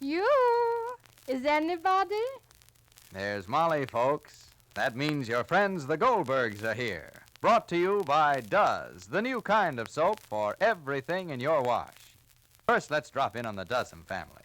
You? Is anybody? There's Molly, folks. That means your friends the Goldbergs are here. Brought to you by Does, the new kind of soap for everything in your wash. First, let's drop in on the Dozen family.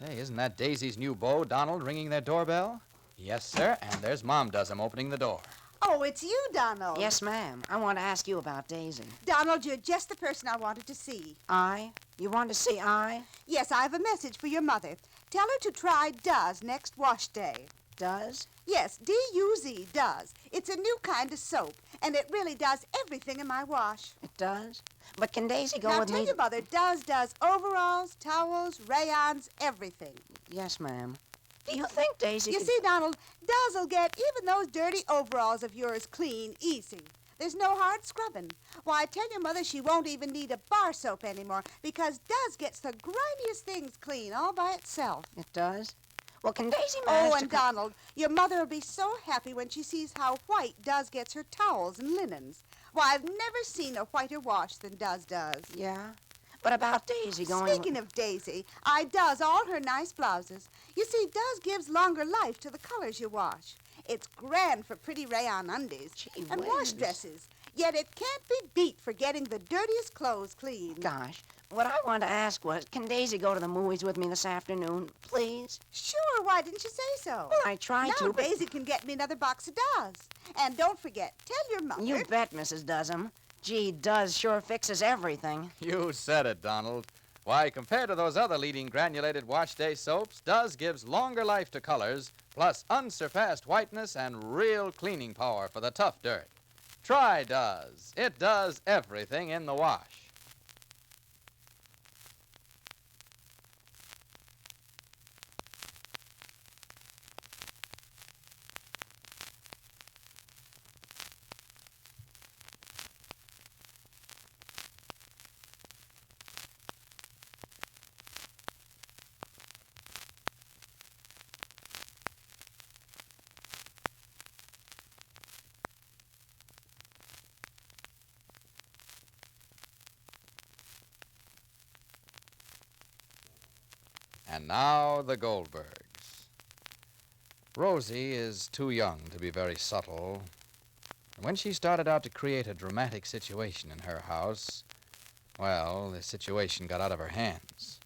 Hey, isn't that Daisy's new beau, Donald, ringing their doorbell? Yes, sir, and there's Mom Dozen opening the door. Oh, it's you, Donald. Yes, ma'am. I want to ask you about Daisy. Donald, you're just the person I wanted to see. I? You want to see I? Yes, I have a message for your mother. Tell her to try Does next wash day. Does? Yes, D-U-Z, Does. It's a new kind of soap, and it really does everything in my wash. It does? But can Daisy go now with tell me? your mother, Does overalls, towels, rayons, everything. Yes, ma'am. Do you think Daisy You could... see, Donald, Does will get even those dirty overalls of yours clean easy. There's no hard scrubbing. Why, tell your mother she won't even need a bar soap anymore because Does gets the grimiest things clean all by itself. It does? Well, can Daisy manage Oh, and Donald, your mother will be so happy when she sees how white Does gets her towels and linens. Why, I've never seen a whiter wash than Does does. Yeah? But about Daisy going... Speaking of Daisy, I does all her nice blouses. You see, Does gives longer life to the colors you wash. It's grand for pretty rayon undies Gee and whiz. wash dresses. Yet it can't be beat for getting the dirtiest clothes clean. Gosh, what I wanted to ask was, can Daisy go to the movies with me this afternoon, please? Sure, why didn't you say so? Well, I tried now to, but... Daisy can get me another box of Does. And don't forget, tell your mother... You bet, Mrs. Does'em. Gee, Does sure fixes everything. You said it, Donald. Why, compared to those other leading granulated wash day soaps, Does gives longer life to colors, plus unsurpassed whiteness and real cleaning power for the tough dirt. Try Does. It does everything in the wash. And now the Goldbergs. Rosie is too young to be very subtle. And when she started out to create a dramatic situation in her house, well, the situation got out of her hands.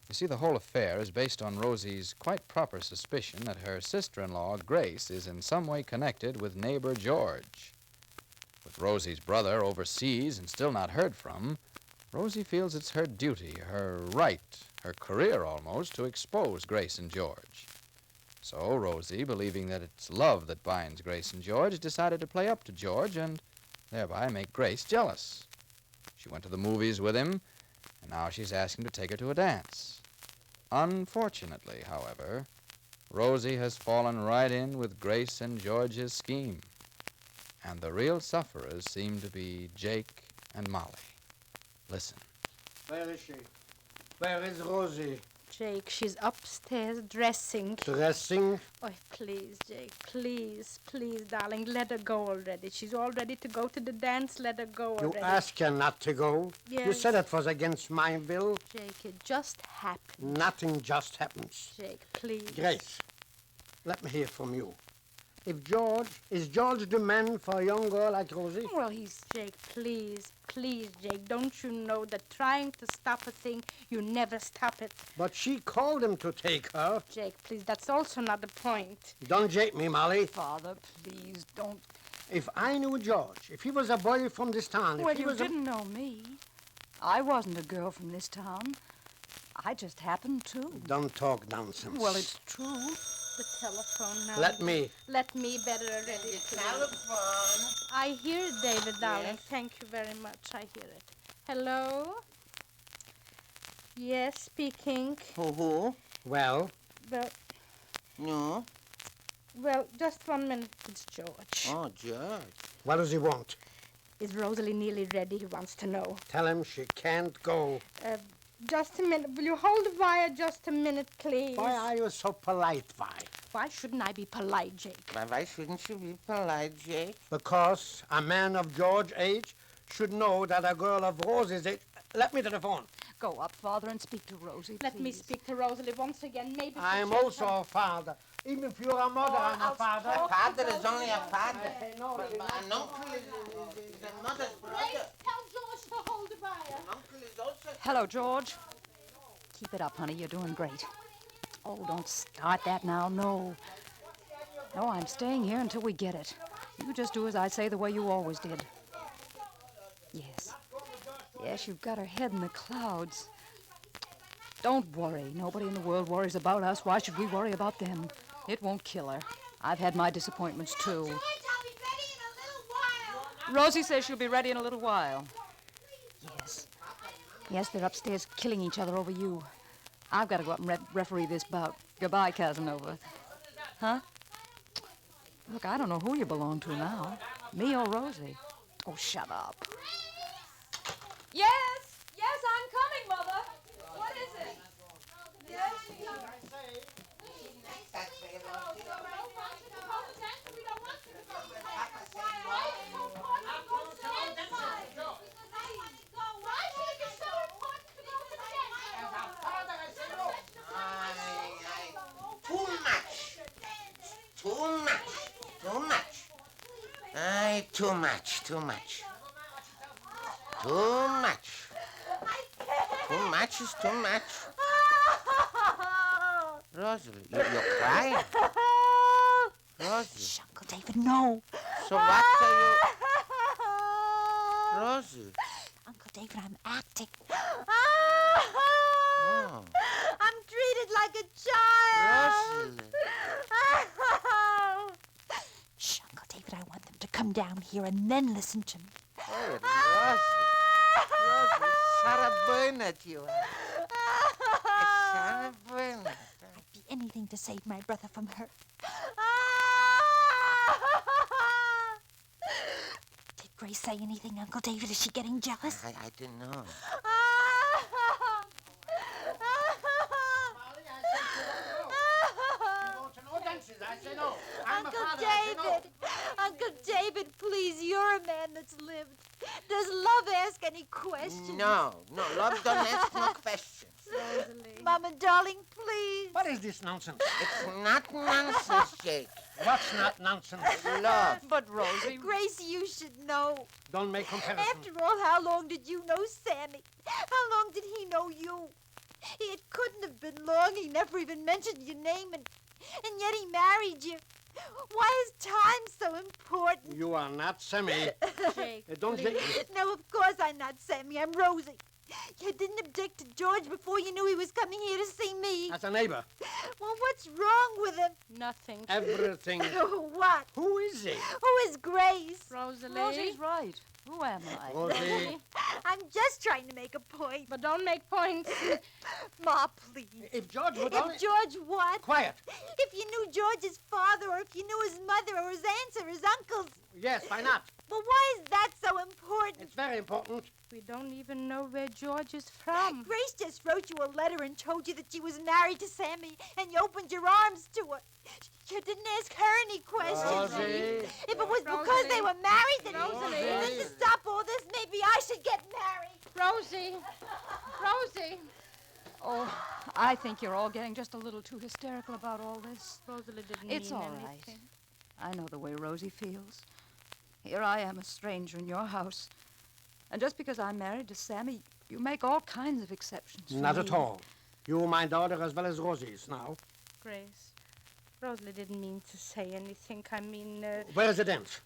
You see, the whole affair is based on Rosie's quite proper suspicion that her sister-in-law, Grace, is in some way connected with neighbor George. With Rosie's brother overseas and still not heard from, Rosie feels it's her duty, her right, her career almost, to expose Grace and George. So Rosie, believing that it's love that binds Grace and George, decided to play up to George and thereby make Grace jealous. She went to the movies with him, and now she's asking to take her to a dance. Unfortunately, however, Rosie has fallen right in with Grace and George's scheme. And the real sufferers seem to be Jake and Molly. Listen. Where is she? Where is Rosie? Jake, she's upstairs dressing. Dressing? Oh, please, Jake, please, please, darling, let her go already. She's all ready to go to the dance. Let her go You already. asked her not to go. Yes. You said it was against my will. Jake, it just happened. Nothing just happens. Jake, please. Grace, let me hear from you. Is George the man for a young girl like Rosie? Well, Jake, please, please, Jake, don't you know that trying to stop a thing, you never stop it? But she called him to take her. Jake, please, that's also not the point. Don't jape me, Molly. Father, please, don't... If I knew George, if he was a boy from this town, Well, if he you was didn't know me. I wasn't a girl from this town. I just happened to. Don't talk nonsense. Well, it's true. The telephone now. Let me. Let me better already. Telephone. I hear it, David, darling. Thank you very much. I hear it. Hello? Yes, speaking. Who? Well, Well, No. well, just 1 minute. It's George. Oh, George. what does he want? Is Rosalie nearly ready? He wants to know. Tell him she can't go. Just a minute. Will you hold the wire just a minute, please? Why are you so polite, Vi? Why shouldn't I be polite, Jake? Why shouldn't you be polite, Jake? Because a man of George's age should know that a girl of Rosie's age... Let me to the phone. Go up, Father, and speak to Rosie, Let me please. speak to Rosalie once again. Maybe I'm also a father. Even if you're a mother, I'm a father. A father is only a father. No, But an uncle is a mother's brother. Tell George to hold the fire. An uncle is also... Hello, George. Keep it up, honey. You're doing great. Oh, don't start that now. No. No, I'm staying here until we get it. You just do as I say the way you always did. Yes. Yes, you've got her head in the clouds. Don't worry. Nobody in the world worries about us. Why should we worry about them? It won't kill her. I've had my disappointments, too. I'll be ready in a little while. Rosie says she'll be ready in a little while. Yes. Yes, they're upstairs killing each other over you. I've got to go up and referee this bout. Goodbye, Casanova. Huh? Look, I don't know who you belong to now. Me or Rosie? Oh, shut up. Yes, I'm coming, Mother. What is it? Too much. Too much is too much. Rosalie, you're crying. Rosie. Shh, Uncle David, no. So what are you... Rosie. Uncle David, I'm acting. Oh. I'm treated like a child. Rosalie. Shh, Uncle David, I want them to come down here and then listen to me. Hey, Rosie. Rosie, Sarah Bernard, you are. Sarah Bernard. I'd be anything to save my brother from her. Did Grace say anything, Uncle David? Is she getting jealous? I don't know. Uncle David, please, you're a man that's lived. Does love ask any questions? No, love don't ask no questions. Rosalie. Mama, darling, please. What is this nonsense? It's not nonsense, Jake. What's not nonsense? Love. But Rosie... Grace, you should know. Don't make comparison. After all, how long did you know Sammy? How long did he know you? It couldn't have been long. He never even mentioned your name, and yet he married you. Why is time so important? You are not Sammy. Jake, Don't please. No, of course I'm not Sammy. I'm Rosie. You didn't object to George before you knew he was coming here to see me. As a neighbor. Well, what's wrong with him? Nothing. Everything. What? Who is he? Who is Grace? Rosalie. Rosie's right. Who am I? Rosie. I'm just trying to make a point. But don't make points. Ma, please. If George would only... If George what? Quiet. If you knew George's father, or if you knew his mother, or his aunts, or his uncles. Yes, why not? Well, why is that so important? It's very important. We don't even know where George is from. Grace just wrote you a letter and told you that she was married to Sammy, and you opened your arms to her. You didn't ask her any questions. Rosie. If it was because they were married, then Rosalie. to stop all this, maybe I should get married. Rosie. Rosie. Oh, I think you're all getting just a little too hysterical about all this. Rosalie didn't It's mean all right. anything. I know the way Rosie feels. Here I am, a stranger in your house. And just because I'm married to Sammy, you make all kinds of exceptions for Not me. at all. You, my daughter, as well as Rosie's now. Grace. Rosalie didn't mean to say anything. I mean, Where is the dance?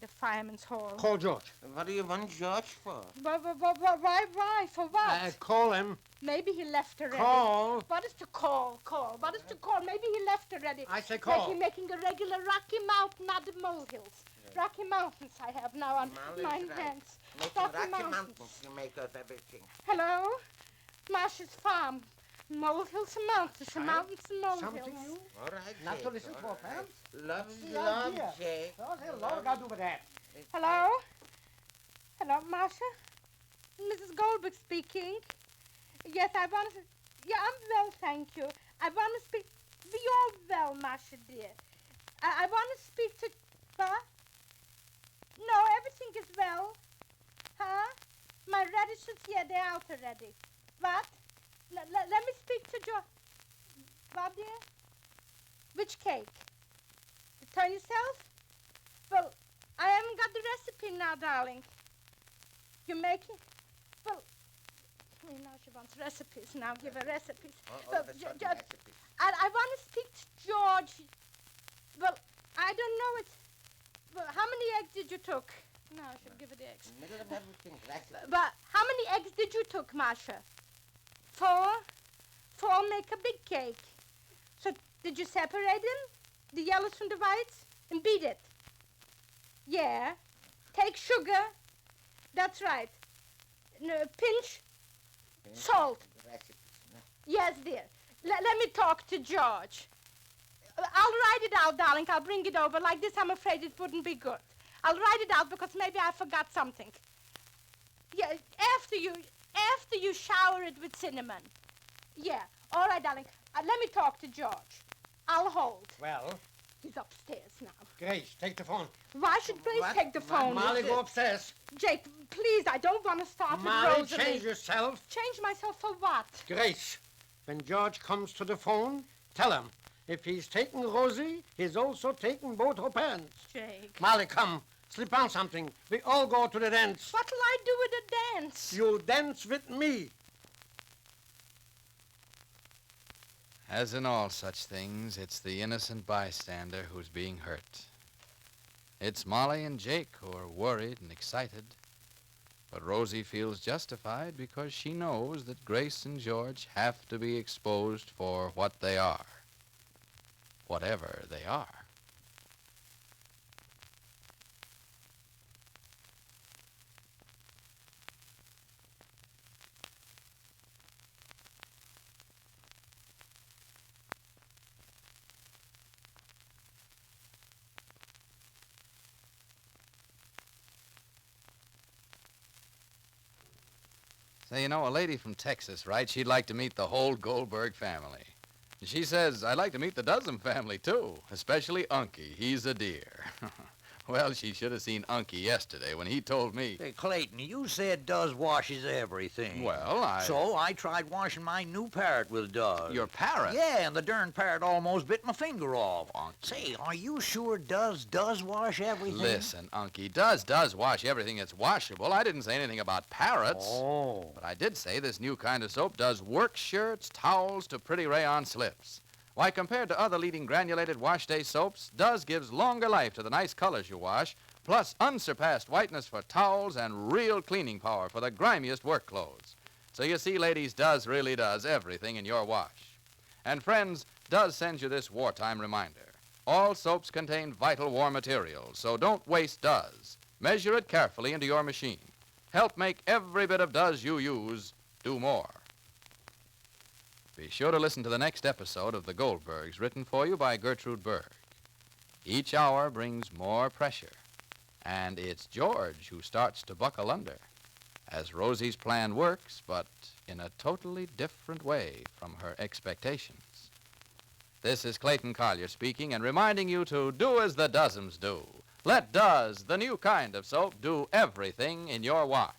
the fireman's hall. Call George. What do you want George for? Why? For what? Call him. Maybe he left already. Call. What is to call? What is to call? Maybe he left already. I say call. Making a regular Rocky Mountain out of molehills. Rocky Mountains I have now on my hands. Making Rocky Mountains, you make of everything. Hello? Marsh's farm. Molehills and mountains. And mountains and molehills. Something new? All right, Not Jake, to listen for, all right. parents? Love's The love, idea. Jake. What the hell got to do with that? Hello? Hello, Marsha? Mrs. Goldberg speaking. Yes, I want to... Yeah, I'm well, thank you. I want to speak... You're well, Marsha. Menasha, dear. I want to speak to... What? No, everything is well. Huh? My radishes, yeah, they're out already. What? Let me speak to George. What, dear? Which cake? Turn yourself? Well, I haven't got the recipe now, darling. You're making... Well, now she wants recipes now. Give her recipes. Well, I want to speak to George. Well, I don't know it. Well, how many eggs did you took? No, I should give her the eggs. Middle of everything, recipes. But how many eggs did you took, Masha? 4? 4 make a big cake. So did you separate them? The yellows from the whites? And beat it? Yeah. Take sugar. That's right. Pinch. Salt. Yes, dear. Let me talk to George. I'll write it out, darling. I'll bring it over. Like this, I'm afraid it wouldn't be good. I'll write it out because maybe I forgot something. Yeah, after you shower it with cinnamon. Yeah. All right, darling. Let me talk to George. I'll hold. Well? He's upstairs now. Grace, take the phone. Why should Grace take the phone? Molly, go upstairs. Jake, please, I don't want to start Molly, with Rosalie. change yourself. Change myself for what? Grace, when George comes to the phone, tell him if he's taking Rosie, he's also taking both her parents. Jake. Molly, come. Slip on something. We all go to the dance. What'll I do with a dance? You dance with me. As in all such things, it's the innocent bystander who's being hurt. It's Molly and Jake who are worried and excited. But Rosie feels justified because she knows that Grace and George have to be exposed for what they are. Whatever they are. Say, you know, a lady from Texas writes she'd like to meet the whole Goldberg family. And she says, I'd like to meet the Dozen family, too, especially Unky. He's a dear. Well, she should have seen Unky yesterday when he told me... Hey, Clayton, you said Duz washes everything. Well, So I tried washing my new parrot with Duz. Your parrot? Yeah, and the darn parrot almost bit my finger off. Say, are you sure Duz does wash everything? Listen, Unky, Duz does wash everything that's washable. I didn't say anything about parrots. Oh. But I did say this new kind of soap does work shirts, towels, to pretty rayon slips. Why, compared to other leading granulated wash day soaps, Duz gives longer life to the nice colors you wash, plus unsurpassed whiteness for towels and real cleaning power for the grimiest work clothes. So you see, ladies, Duz really does everything in your wash. And friends, Duz sends you this wartime reminder. All soaps contain vital war materials, so don't waste Duz. Measure it carefully into your machine. Help make every bit of Duz you use do more. Be sure to listen to the next episode of The Goldbergs, written for you by Gertrude Berg. Each hour brings more pressure, and it's George who starts to buckle under, as Rosie's plan works, but in a totally different way from her expectations. This is Clayton Collier speaking and reminding you to do as the Dozens do. Let Duz, the new kind of soap, do everything in your wash.